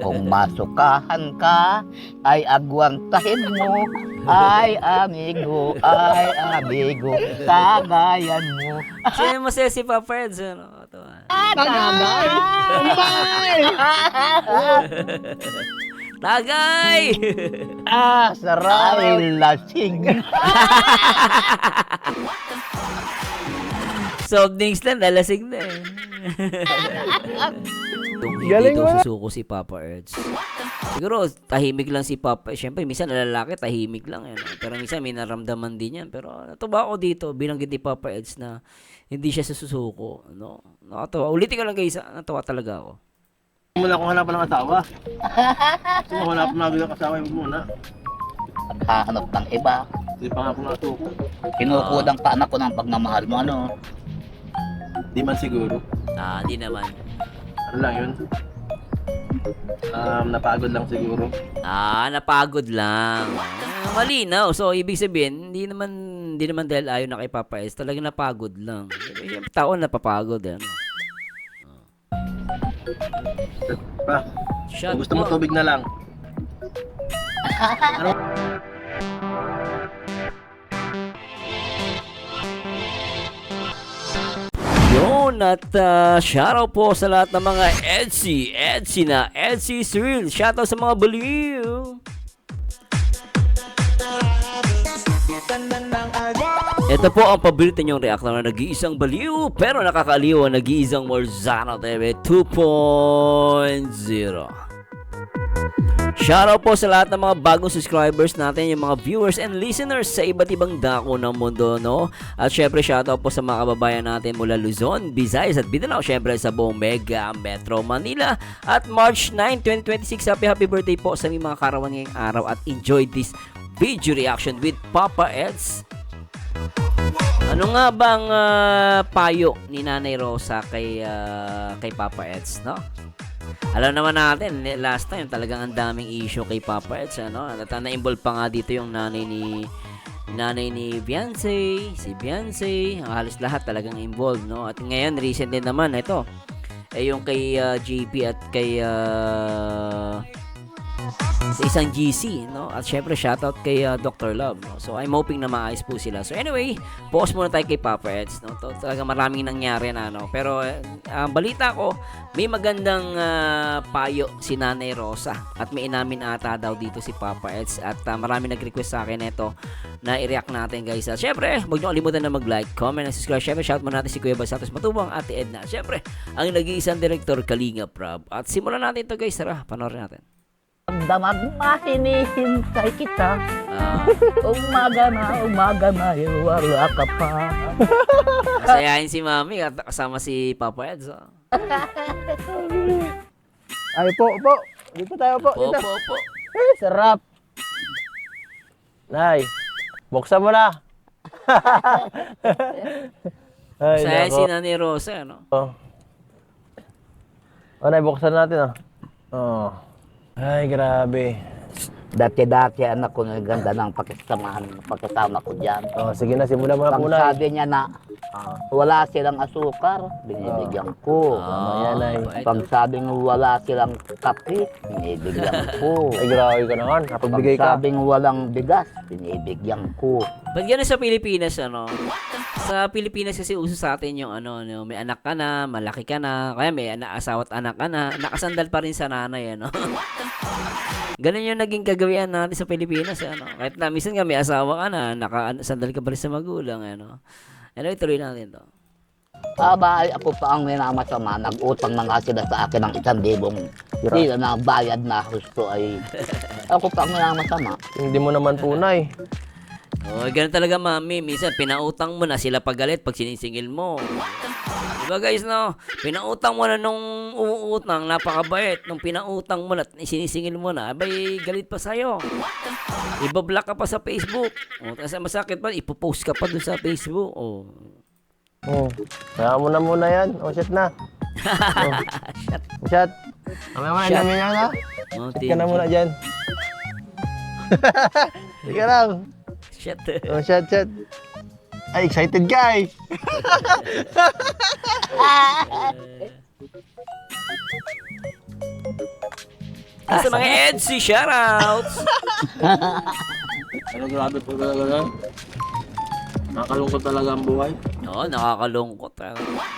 Kung masukahan ka, ay agwantahin mo. Ay amigo, tagayan mo. Siya yung masaya si Papa Eds, ano? Ito, Tagay! Tagay! Sarap! Ay, lasing. Soft drinks lang, nalasing na eh. Galing Hindi mo daw na. susuko si Papa Eds. Siguro, tahimik lang si Papa. Siyempre, minsan lalaki, tahimik lang. Eh, no? Pero minsan, may naramdaman din yan. Pero natuwa ako dito, binanggit ni Papa Eds na hindi siya susuko. No? Nakatawa. Ulitin ko lang guys, natawa talaga ako. Muna akong hanapan ng asawa. Kung wala pa mabilang asawa yung muna. Naghahanap ng iba. Hindi pa nga ako natuko. Kinukudang ka anak ko ng pagmamahal mo, ano? Di man siguro. Hindi naman. Ano lang yun? Napagod lang siguro. Napagod lang. Malinaw. So, ibig sabihin, hindi naman dahil ayaw na kay Papa S. Talagang napagod lang. Yung tao napapagod. Ano? Pa, Shot kung gusto mo tubig na lang. Yun, at shoutout po sa lahat ng mga Edsy na Edsy Cyril. Shoutout sa mga baliw. Ito po ang paborito niyong reactor na nag-iisang baliw pero nakakaliw ang nag-iisang Morzano TV 2.0. Shoutout po sa lahat ng mga bagong subscribers natin, yung mga viewers and listeners sa iba't ibang dako ng mundo, no? At syempre, shoutout po sa mga kababayan natin mula Luzon, Visayas at Mindanao, syempre sa buong Mega Metro Manila. At March 9, 2026, happy birthday po sa mga karawan ngayong araw at enjoy this video reaction with Papa Eds. Ano nga bang payo ni Nanay Rosa kay Papa Eds, no? Alam naman natin, last time talagang ang daming issue kay Papa Eds, ano? At na-involve pa nga dito yung nanay ni Beyonce, si Beyonce, halos lahat talagang involved, no? At ngayon, recent din naman, ito, yung kay JP at kay sa isang GC, no? At syempre shoutout kay Dr. Love, no? So I'm hoping na maayos po sila. So anyway, focus muna tayo kay Papa Eds, no? Talaga maraming nangyari na, no? Pero ang balita ko, may magandang payo si Nanay Rosa at may inamin ata daw dito si Papa Eds at marami nag-request sa akin ito na i-react natin, guys. At syempre, huwag niyo kalimutan na mag-like, comment, and subscribe. Syempre, shout muna natin si Kuya Basatos Matubang, Ate Edna. Syempre, ang nag-iisang director, Kalinga Prab. At simulan natin ito, guys. Tara, panoorin natin. Damag mahinihintay kita. Umaga na, wala ka pa. Kasayahin si Mami at kasama si Papa Eds. Oh. Ay, po. Dito tayo po. Dito. Po. Sarap. Nay, buksan mo na. Ay, Kasayahin nako. si Nanay Rosa, no? Nay, buksan natin, Ay, grabe. Dati anak ko, ganda ng pakisama ko dyan. Sige na, simulan mo na po, Pag Nay. sabi niya na wala silang asukar, binibigyan ko. Yan, Nay. Pag sabing wala silang kape, binibigyan ko. Ay, grabe ka naman. Pag Napagbigay ka. sabing walang bigas, binibigyan ko. Ba't gano'n sa Pilipinas, ano? Sa Pilipinas kasi uso sa atin yung may anak ka na, malaki ka na, kaya may asawa at anak ka na, nakasandal pa rin sa nanay, ano? Ganun yung naging kagawian natin sa Pilipinas, ano? Kahit na minsan nga may asawa ka na, nakasandal ka pa rin sa magulang, ano? Anyway, tuloy natin to. Ay, ako pa ang minamasama, nag-utang na nga sila sa akin ng 1,000. Hindi na bayad na gusto ay ako pa ang minamasama. Hindi mo naman po, Nay. Oh, ganun talaga, Mami. Minsan, pinautang mo na sila pagalit pag sinisingil mo. Diba, guys, no? Pinautang mo na nung umuutang, napakabait. Nung pinautang mo na, sinisingil mo na, abay, galit pa sa'yo. Ibablock ka pa sa Facebook. O, kasi masakit pa, ipopost ka pa dun sa Facebook. O. Kaya mo na muna yan. Shot na. Shot. Mamaya mo na, Shot. namin yan, ha? O, Shot ka na muna dyan. Sige lang. Shit. Shot. Ay, excited ka, eh. Sa mga EDC, shoutouts! Ano grabe po talaga na. Nakakalungkot talaga ang buhay. Oo, nakakalungkot.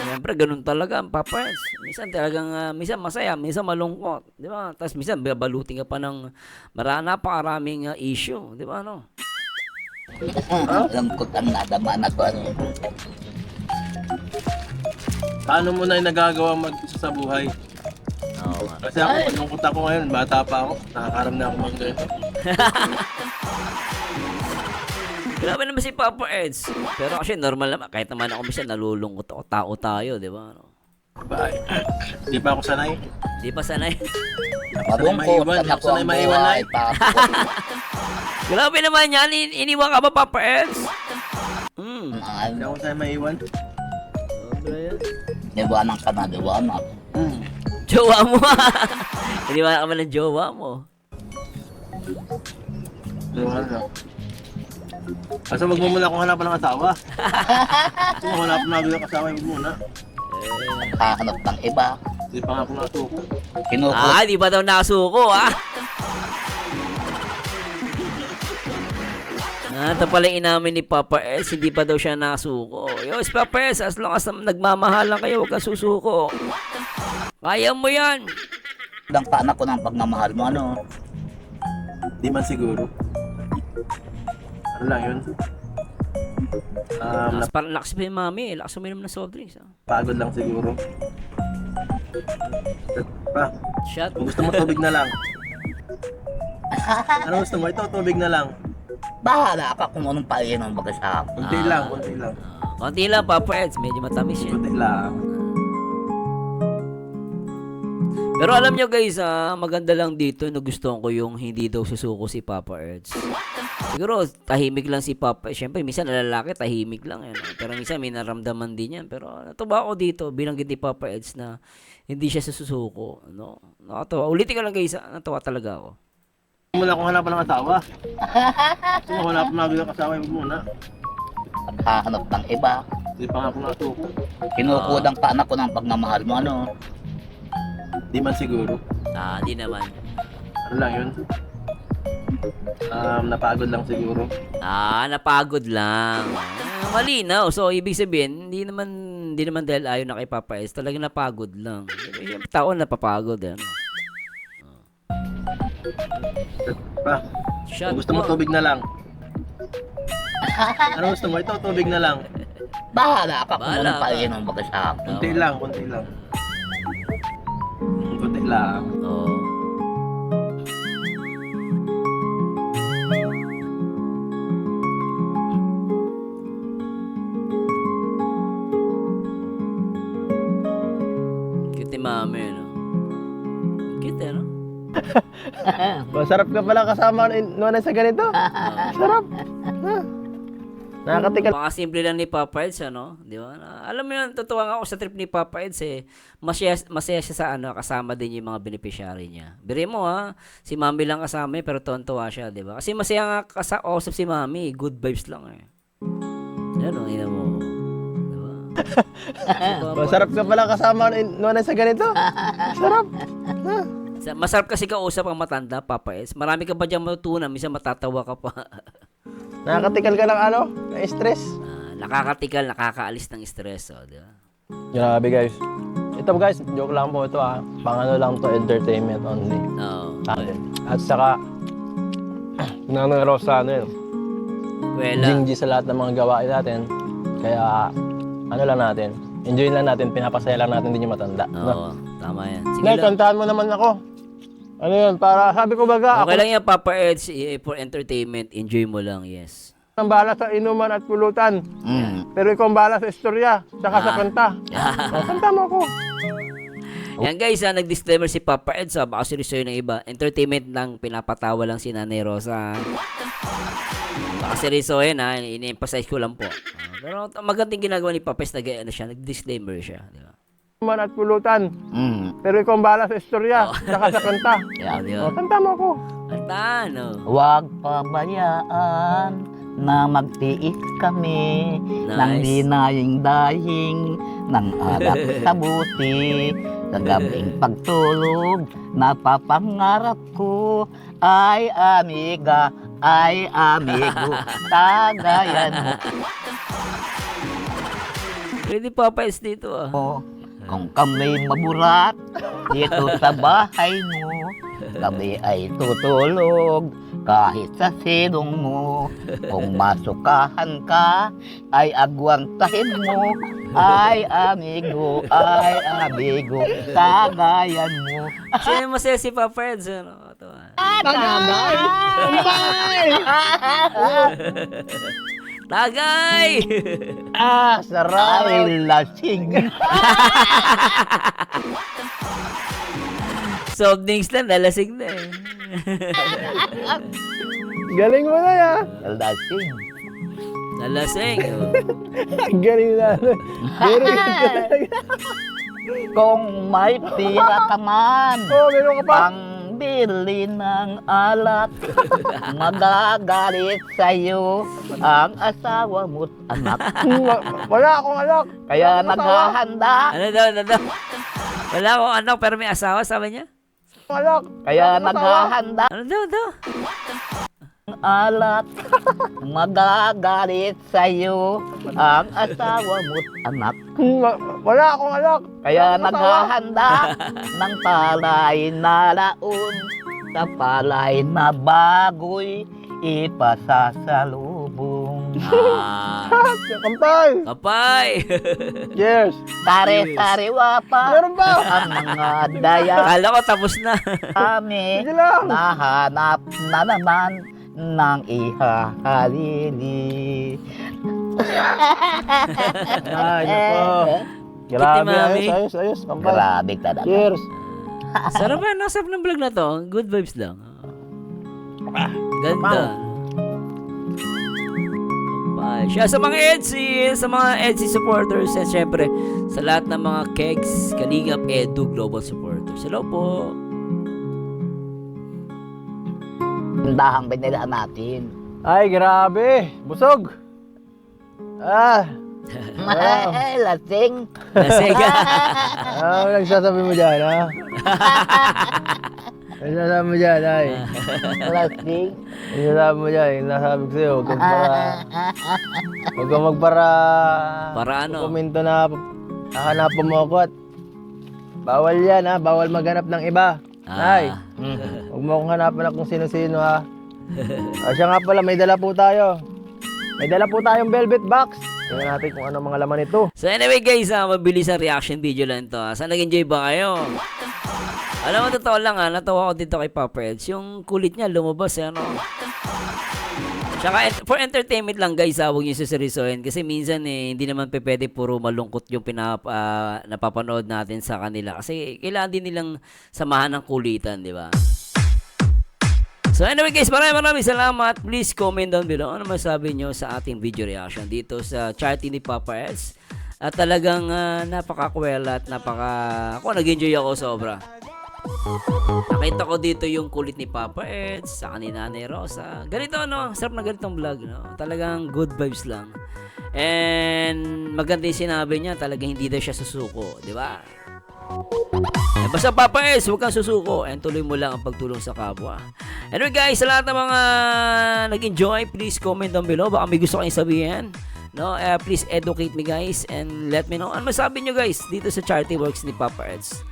Siyempre, ganun talaga ang Papa Eds. Minsan talagang, minsan masaya, minsan malungkot. Di ba? Tapos minsan, babalutin ka pa ng napakaraming issue. Di ba, ano? Lungkot ang nadama na ko. Ano. Paano mo na yung nagagawa mag-isa sa buhay? Oo nga. Kasi ako, malungkot ako ngayon. Bata pa ako. Nakakaram na ako mga ganito. Grabe naman si Papa Eds. Pero kasi normal naman. Kahit naman ako minsan nalulungkot ako. Tao tayo, di ba? Ano? Bye. Hindi pa ako sanay. Di pa sanay. Malungkot maiwan, ang ako sanay ang maiwan buhay. Grabe naman yan. Iniwan ka ba, Papa Eds? Hindi ako sanay maiwan. Niwanan ka na, niwanan. Jowa mo. Iniwan ka ba ng jowa mo? Iwan na. Kasi wag mo muna akong hanapan ng asawa. Kung hanapan na ng asawa, wag muna. Nakahanap ng iba. Hindi pa nga ako natuko. Kinukot. Di ba daw nakasuko, Ito pala inamin ni Papa S, hindi pa daw siya nasuko. Yos, Papa S, as long as nagmamahalan kayo, huwag kang susuko. Kaya mo yan. Ang kaanak ko ng pagmamahal mo, ano? Di man siguro. Ano lang yun? Parang lakas pa yung mami, lakas uminom ng soft drinks. Pagod lang siguro. Pa, Shot. kung gusto mo tubig na lang. Ano gusto mo? Ito, tubig na lang. Bahala ka kung anong painom baga sa akin. Kunti lang, kunti lang. Konti lang, Papa Eds, medyo matamis yan. Kunti lang. Pero alam nyo guys, maganda lang dito, nagustuhan ko yung hindi daw susuko si Papa Eds. Siguro, tahimik lang si Papa. Siyempre, minsan lalaki, tahimik lang. Yan. Pero minsan, may naramdaman din yan. Pero natuwa ako dito, binanggit ni Papa Eds na hindi siya susuko. No? Nakatawa. Ulitin ko lang guys, natuwa talaga ako. Huwag muna akong hanapan ng asawa. Kung hanapan na ng asawa, wag muna. Nakahanap ng iba. Hindi pa nga ako natuko. Kinukudang kaanak ko ng pagmamahal mo, ano? Di man siguro. Di naman. Ano lang yun? Napagod lang siguro. Napagod lang. Malinaw. So, ibig sabihin, hindi naman dahil ayaw na kay Papa S, talagang napagod lang. Yung tao napapagod. Ano? Pa, Shot kung gusto mo tubig na lang. Ano gusto mo? Ito, tubig na lang. Bahala ka kung Bahala anong ka. painom baga sa akin. Kunti lang, kunti lang. Kunti lang. Oo. Cute ni mami, no? Cute, no? Masarap ka pala kasama noon sa ganito. Sarap. Nakakatikal. Baka simple lang ni Papa Eds, ano? Di ba? Alam mo yun, totoo nga ako sa trip ni Papa Eds, masaya siya sa kasama din yung mga beneficiary niya. Biri mo si Mami lang kasama pero tuwan-tuwa siya, di ba? Kasi masaya nga kausap si Mami, good vibes lang Yan o, ina mo. Di ba? Masarap ka pala kasama noon sa ganito. Sarap. Masarap kasi kausap ang matanda, Papa Eds. Marami ka pa dyan matutunan, minsan matatawa ka pa. Nakakatikal ka ng na-stress. Nakakatikal, nakakaalis ng stress, di ba? Grabe guys. Ito guys, joke lang po ito Pang lang to, entertainment only. Oo. At saka, nangyaro sa Kwela. Jingji sa lahat ng mga gawain natin. Kaya, lang natin. Enjoy lang natin, pinapasaya lang natin din yung matanda. Oo, tama yan. Sige Nay, lang. kantahan mo naman ako. Ano yun, para sabi ko baga, Okay ako lang yan, Papa Eds, for entertainment, enjoy mo lang, yes. ang bahala sa inuman at pulutan. Pero ikaw ang bahala sa istorya, saka sa kanta. Kanta mo ako. Yan guys, nag-disclaimer si Papa Eds, baka seryoso ng iba. Entertainment lang, pinapatawa lang si Nanay Rosa. Baka seryoso ini-emphasize ko lang po. Pero magandang ginagawa ni Papa Eds, nag-disclaimer siya. Di ba? Inuman at pulutan. Pero ikaw ang bahala sa istorya, saka sa kanta. Di ba? Kanta mo ako. Kanta, no? Huwag pabayaan na magtiis kami ng Nice. dinaying-daying ng alak sa buti. Sa gabing pagtulog, napapangarap ko ay amiga, ay amigo, tagayan mo. Pwede Popeyes dito ah. Kung kami maburat dito sa bahay mo, kami ay tutulog kahit sa silong mo. Kung masukahan ka, ay agwantahin mo, ay amigo, tagayan mo. Sino masaya si Popeyes? Ano? Ito ah. Tagay! Sarap! Ay, lasing. Soft drinks lang, nalasing na eh. Galing mo na ya. Lasing. Nalasing. Oh. Galing na. Kung may pira ka man, Meron ka pa. bili ng alak, magagalit sa'yo ang asawa mo't anak. Wala akong anak. Kaya naghahanda, Ano daw? Wala akong anak pero may asawa, sabi niya. Anak. kaya naghahanda Ano daw? ng alak, magagalit sa'yo ang asawa mo't anak. Wala akong anak. Kaya naghahanda ng palay na laon, sa palay na bagoy ipasasalubong. Kampay. Kapay! Cheers. Sari-sariwa pa Meron ba? ang mga daya Akala ko tapos na. kami, Sige lang. nahanap na naman ng ihahalili. Ay, nako. Grabe, Mami. ayos. Kampay. Grabe talaga. Cheers. Sarap ba? Nasarap ng vlog na to. Good vibes lang. Ganda. Bye. Siya sa mga EDSI, sa mga EDSI supporters, at syempre sa lahat ng mga Kegs, Kalingap, Edu, Global supporters. Hello po. Tindahang binila natin. Ay, grabe. Busog. Ay, lasing. Nasega. Nagsasabi mo dyan, ha? Nagsasabi mo dyan, ay. Lasing. Nagsasabi mo dyan, yung nasabi ko sa'yo, huwag kang magpara... Para ano? Komento na hahanapan mo ako at bawal yan, ha? Bawal maghanap ng iba. Ay, huwag mo akong hanapan na kung sino-sino, ha? Siya nga pala, may dala po tayo. May dala po tayong velvet box. Tingnan natin kung ano mga laman ito. So anyway guys, mabilis ang reaction video lang to. Sana nag-enjoy ba kayo? Alam mo, totoo lang natawa ko dito kay Papa Eds. Yung kulit niya lumabas ano. Tsaka for entertainment lang guys, huwag niyo suseryosohin. Kasi minsan hindi naman pwede puro malungkot yung napapanood natin sa kanila. Kasi kailangan din nilang samahan ng kulitan, di ba? So anyway guys, maraming salamat. Please comment down below ano masabi nyo sa ating video reaction dito sa charity ni Papa Eds. At talagang napaka-kwela at ako nag-enjoy ako sobra. Nakita ko dito yung kulit ni Papa Eds, sa kanina ni Rosa. Ganito sarap na ganitong vlog, no? Talagang good vibes lang. And maganda yung sinabi niya, talagang hindi daw siya susuko, di ba? Basta Papa Eds, huwag kang susuko and tuloy mo lang ang pagtulong sa kapwa. Anyway guys, sa lahat ng mga nag-enjoy, please comment down below. Baka may gusto kayong sabihin. No? Please educate me guys and let me know. Ano masabi nyo guys dito sa charity works ni Papa Eds?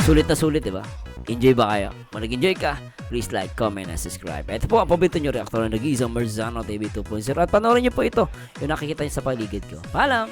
Sulit na sulit, diba? Enjoy ba kayo? Kung nag-enjoy ka, please like, comment, and subscribe. Ito po ang paborito nyo reaktor na nag-iisang Marzano TV 2.0. At panoorin nyo po ito, yung nakikita nyo sa paligid ko. Paalam!